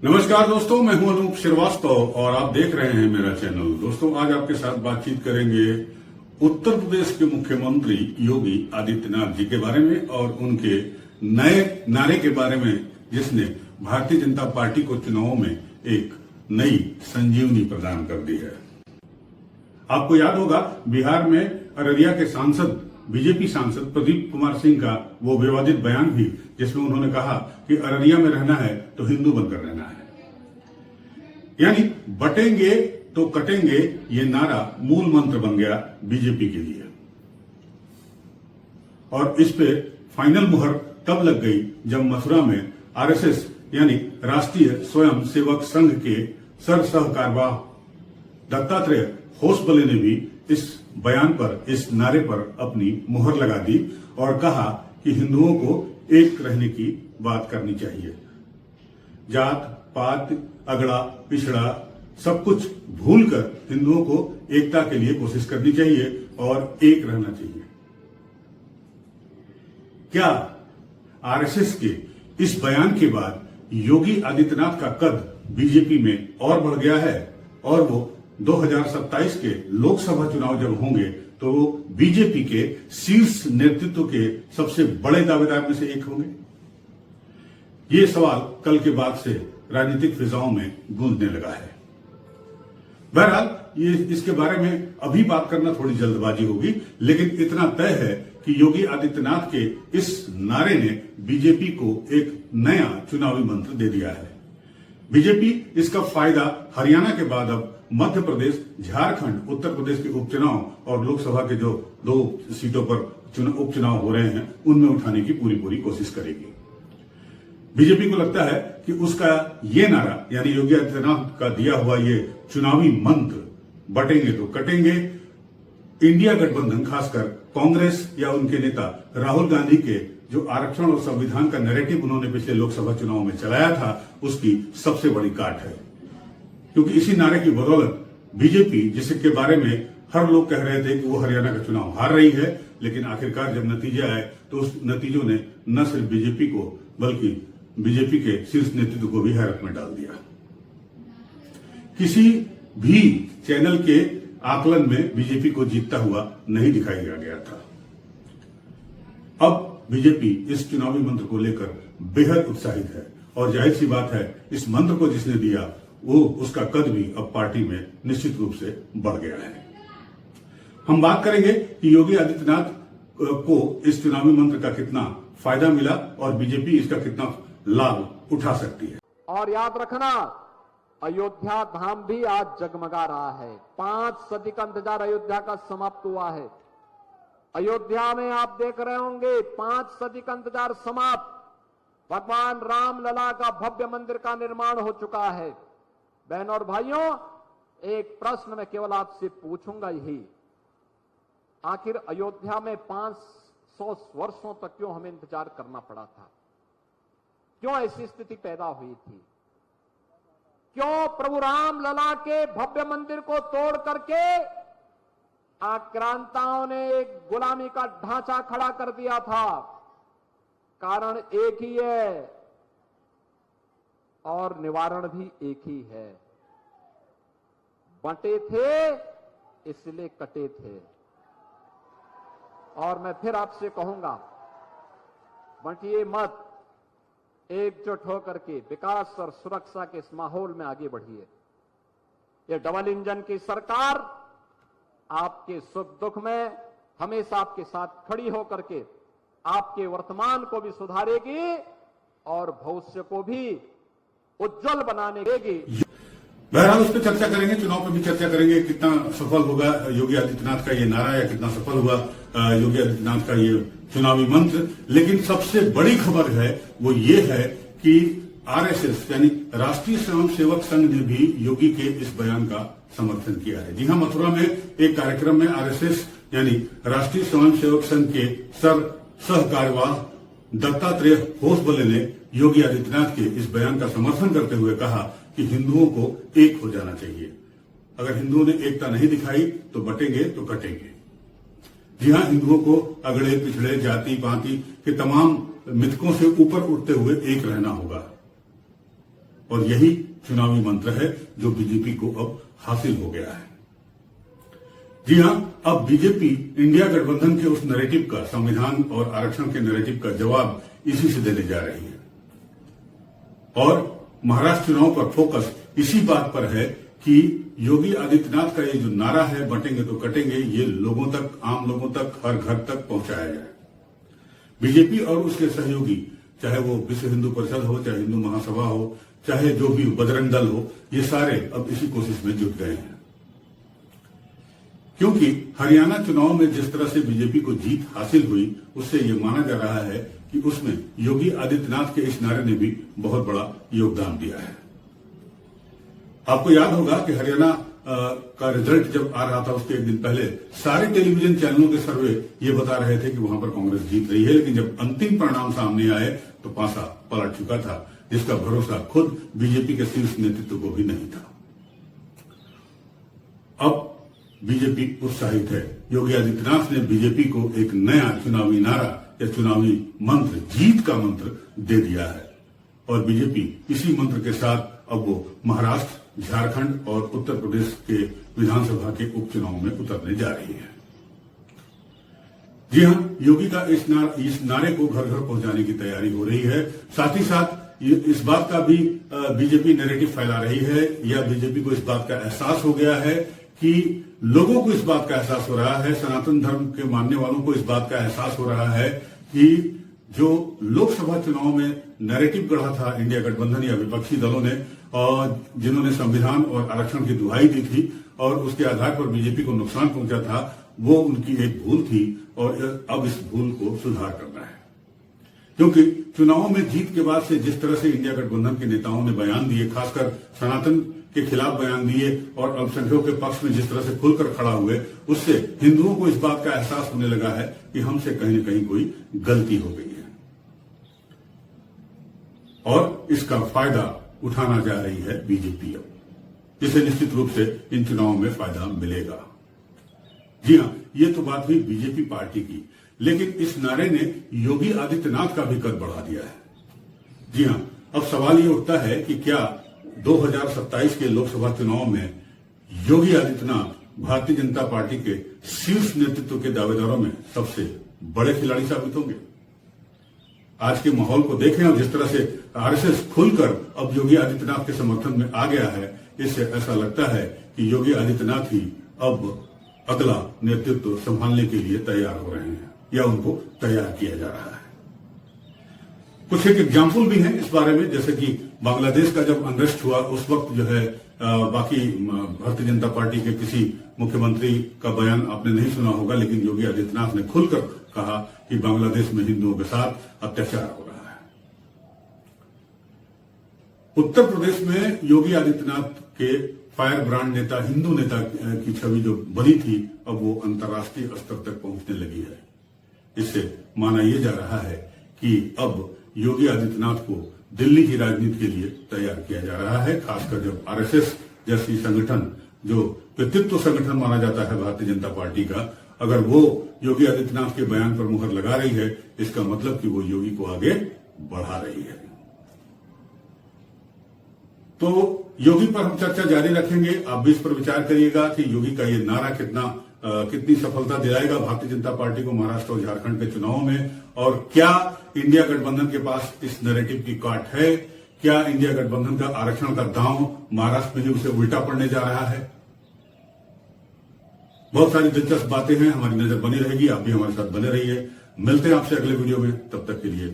नमस्कार दोस्तों, मैं हूं अनूप श्रीवास्तव और आप देख रहे हैं मेरा चैनल। दोस्तों, आज आपके साथ बातचीत करेंगे उत्तर प्रदेश के मुख्यमंत्री योगी आदित्यनाथ जी के बारे में और उनके नए नारे के बारे में, जिसने भारतीय जनता पार्टी को चुनावों में एक नई संजीवनी प्रदान कर दी है। आपको याद होगा, बिहार में अररिया के बीजेपी सांसद प्रदीप कुमार सिंह का वो विवादित बयान भी, जिसमें उन्होंने कहा कि अररिया में रहना है तो हिंदू बनकर रहना है। यानी बटेंगे तो कटेंगे, ये नारा मूल मंत्र बन गया बीजेपी के लिए। और इस पे फाइनल मुहर तब लग गई जब मथुरा में आरएसएस यानी राष्ट्रीय स्वयं सेवक संघ के सह कार्यवाह दत्तात्रेय होसबले ने भी इस बयान पर, इस नारे पर अपनी मुहर लगा दी और कहा कि हिंदुओं को एक रहने की बात करनी चाहिए। जात पात, अगड़ा पिछड़ा सब कुछ भूलकर हिंदुओं को एकता के लिए कोशिश करनी चाहिए और एक रहना चाहिए। क्या आरएसएस के इस बयान के बाद योगी आदित्यनाथ का कद बीजेपी में और बढ़ गया है और वो 2027 के लोकसभा चुनाव जब होंगे तो वो बीजेपी के शीर्ष नेतृत्व के सबसे बड़े दावेदार में से एक होंगे? ये सवाल कल के बाद से राजनीतिक फिजाओं में गूंजने लगा है। बहरहाल, ये इसके बारे में अभी बात करना थोड़ी जल्दबाजी होगी, लेकिन इतना तय है कि योगी आदित्यनाथ के इस नारे ने बीजेपी को एक नया चुनावी मंत्र दे दिया है। बीजेपी इसका फायदा हरियाणा के बाद अब मध्य प्रदेश, झारखंड, उत्तर प्रदेश के उपचुनाव और लोकसभा के जो 2 सीटों पर उपचुनाव हो रहे हैं उनमें उठाने की पूरी कोशिश करेगी। बीजेपी को लगता है कि उसका ये नारा, यानी योगी आदित्यनाथ का दिया हुआ ये चुनावी मंत्र, बटेंगे तो कटेंगे, इंडिया गठबंधन, खासकर कांग्रेस या उनके नेता राहुल गांधी के जो आरक्षण और संविधान का नैरेटिव उन्होंने पिछले लोकसभा चुनाव में चलाया था, उसकी सबसे बड़ी काट है। क्योंकि इसी नारे की बदौलत बीजेपी, जिसके बारे में हर लोग कह रहे थे कि वो हरियाणा का चुनाव हार रही है, लेकिन आखिरकार जब नतीजे आए तो उस नतीजों ने न सिर्फ बीजेपी को बल्कि बीजेपी के शीर्ष नेतृत्व को भी हैरत में डाल दिया। किसी भी चैनल के आकलन में बीजेपी को जीतता हुआ नहीं दिखाया गया था। अब बीजेपी इस चुनावी मंत्र को लेकर बेहद उत्साहित है और जाहिर सी बात है, इस मंत्र को जिसने दिया वो, उसका कद भी अब पार्टी में निश्चित रूप से बढ़ गया है। हम बात करेंगे कि योगी आदित्यनाथ को इस चुनावी मंत्र का कितना फायदा मिला और बीजेपी इसका कितना लाभ उठा सकती है। और याद रखना, अयोध्या धाम भी आज जगमगा रहा है। 5 सदी का इंतजार अयोध्या का समाप्त हुआ है। अयोध्या में आप देख रहे होंगे 5 सदी का इंतजार समाप्त। भगवान राम लला का भव्य मंदिर का निर्माण हो चुका है। बहनों और भाइयों, एक प्रश्न मैं केवल आपसे पूछूंगा यही, आखिर अयोध्या में 500 वर्षों तक क्यों हमें इंतजार करना पड़ा था? क्यों ऐसी स्थिति पैदा हुई थी? क्यों प्रभु राम लला के भव्य मंदिर को तोड़ करके आक्रांताओं ने एक गुलामी का ढांचा खड़ा कर दिया था? कारण एक ही है और निवारण भी एक ही है। बंटे थे इसलिए कटे थे। और मैं फिर आपसे कहूंगा, बंटिए मत, एकजुट होकर के विकास और सुरक्षा के इस माहौल में आगे बढ़िए। ये डबल इंजन की सरकार आपके सुख दुख में हमेशा आपके साथ खड़ी होकर के आपके वर्तमान को भी सुधारेगी और भविष्य को भी उज्जवल बनाने देगी। बहरहाल उस पर चर्चा करेंगे, चुनाव पर भी चर्चा करेंगे, कितना सफल होगा योगी आदित्यनाथ का ये नारा या कितना सफल हुआ योगी आदित्यनाथ का ये चुनावी मंत्र। लेकिन सबसे बड़ी खबर है वो ये है कि आरएसएस यानी राष्ट्रीय स्वयं सेवक संघ ने भी योगी के इस बयान का समर्थन किया है। जी हां, मथुरा में एक कार्यक्रम में आरएसएस यानी राष्ट्रीय स्वयं सेवक संघ के सह कार्यवाह दत्तात्रेय होसबले ने योगी आदित्यनाथ के इस बयान का समर्थन करते हुए कहा कि हिंदुओं को एक हो जाना चाहिए। अगर हिंदुओं ने एकता नहीं दिखाई तो बटेंगे तो कटेंगे। जी हां, हिंदुओं को अगड़े पिछड़े, जाति पाति के तमाम मिथकों से ऊपर उठते हुए एक रहना होगा। और यही चुनावी मंत्र है जो बीजेपी को अब हासिल हो गया है। जी हां, अब बीजेपी इंडिया गठबंधन के उस नैरेटिव का, संविधान और आरक्षण के नैरेटिव का जवाब इसी से देने जा रही है। और महाराष्ट्र चुनाव पर फोकस इसी बात पर है कि योगी आदित्यनाथ का ये जो नारा है, बंटेंगे तो कटेंगे, ये लोगों तक, आम लोगों तक, हर घर तक पहुंचाया जाए। बीजेपी और उसके सहयोगी, चाहे वो विश्व हिंदू परिषद हो, चाहे हिंदू महासभा हो, चाहे जो भी बजरंग दल हो, ये सारे अब इसी कोशिश में जुट गए हैं। क्योंकि हरियाणा चुनाव में जिस तरह से बीजेपी को जीत हासिल हुई, उससे ये माना जा रहा है कि उसमें योगी आदित्यनाथ के इस नारे ने भी बहुत बड़ा योगदान दिया है। आपको याद होगा कि हरियाणा का रिजल्ट जब आ रहा था, उसके एक दिन पहले सारे टेलीविजन चैनलों के सर्वे ये बता रहे थे कि वहां पर कांग्रेस जीत रही है, लेकिन जब अंतिम परिणाम सामने आए तो पासा पलट चुका था, जिसका भरोसा खुद बीजेपी के शीर्ष नेतृत्व को भी नहीं था। अब बीजेपी उत्साहित है। योगी आदित्यनाथ ने बीजेपी को एक नया चुनावी नारा या चुनावी मंत्र, जीत का मंत्र दे दिया है और बीजेपी इसी मंत्र के साथ अब वो महाराष्ट्र, झारखंड और उत्तर प्रदेश के विधानसभा के उपचुनाव में उतरने जा रही है। जी हां, योगी का इस नारे को घर घर पहुंचाने की तैयारी हो रही है। साथ ही साथ इस बात का भी बीजेपी नैरेटिव फैला रही है, या बीजेपी को इस बात का एहसास हो गया है कि लोगों को इस बात का एहसास हो रहा है, सनातन धर्म के मानने वालों को इस बात का एहसास हो रहा है कि जो लोकसभा चुनाव में नैरेटिव गढ़ा था इंडिया गठबंधन या विपक्षी दलों ने, और जिन्होंने संविधान और आरक्षण की दुहाई दी थी और उसके आधार पर बीजेपी को नुकसान पहुंचा था, वो उनकी एक भूल थी और अब इस भूल को सुधार करना है। क्योंकि चुनावों में जीत के बाद से जिस तरह से इंडिया गठबंधन के नेताओं ने बयान दिए, खासकर सनातन के खिलाफ बयान दिए और अल्पसंख्यकों के पक्ष में जिस तरह से खुलकर खड़ा हुए, उससे हिंदुओं को इस बात का एहसास होने लगा है कि हमसे कहीं न कहीं कोई गलती हो गई है और इसका फायदा उठाना जा रही है बीजेपी अब, जिसे निश्चित रूप से इन चुनावों में फायदा मिलेगा। जी हां, ये तो बात हुई बीजेपी पार्टी की, लेकिन इस नारे ने योगी आदित्यनाथ का भी कद बढ़ा दिया है। जी हां, अब सवाल ये उठता है कि क्या 2027 के लोकसभा चुनाव में योगी आदित्यनाथ भारतीय जनता पार्टी के शीर्ष नेतृत्व के दावेदारों में सबसे बड़े खिलाड़ी साबित होंगे? आज के माहौल को देखें और जिस तरह से आरएसएस खुलकर अब योगी आदित्यनाथ के समर्थन में आ गया है, इससे ऐसा लगता है कि योगी आदित्यनाथ ही अब अगला नेतृत्व संभालने के लिए तैयार हो रहे हैं या उनको तैयार किया जा रहा है। कुछ एक एग्जाम्पल भी हैं इस बारे में, जैसे कि बांग्लादेश का जब अनरेस्ट हुआ उस वक्त जो है बाकी भारतीय जनता पार्टी के किसी मुख्यमंत्री का बयान आपने नहीं सुना होगा, लेकिन योगी आदित्यनाथ ने खुलकर कहा कि बांग्लादेश में हिंदुओं के साथ अत्याचार हो रहा है। उत्तर प्रदेश में योगी आदित्यनाथ के फायर ब्रांड नेता, हिंदू नेता की छवि जो बनी थी, अब वो अंतर्राष्ट्रीय स्तर तक पहुंचने लगी है। इससे माना यह जा रहा है कि अब योगी आदित्यनाथ को दिल्ली की राजनीति के लिए तैयार किया जा रहा है, खासकर जब आरएसएस जैसी संगठन, जो पितृत्व संगठन माना जाता है भारतीय जनता पार्टी का, अगर वो योगी आदित्यनाथ के बयान पर मुहर लगा रही है, इसका मतलब कि वो योगी को आगे बढ़ा रही है। तो योगी पर हम चर्चा जारी रखेंगे। आप भी इस पर विचार करिएगा कि योगी का ये नारा कितनी सफलता दिलाएगा भारतीय जनता पार्टी को महाराष्ट्र और झारखंड के चुनावों में, और क्या इंडिया गठबंधन के पास इस नैरेटिव की काट है? क्या इंडिया गठबंधन का आरक्षण का दांव महाराष्ट्र में ही उसे उल्टा पड़ने जा रहा है? बहुत सारी दिलचस्प बातें हैं, हमारी नजर बनी रहेगी। आप भी हमारे साथ बने रहिए। मिलते हैं आपसे अगले वीडियो में, तब तक के लिए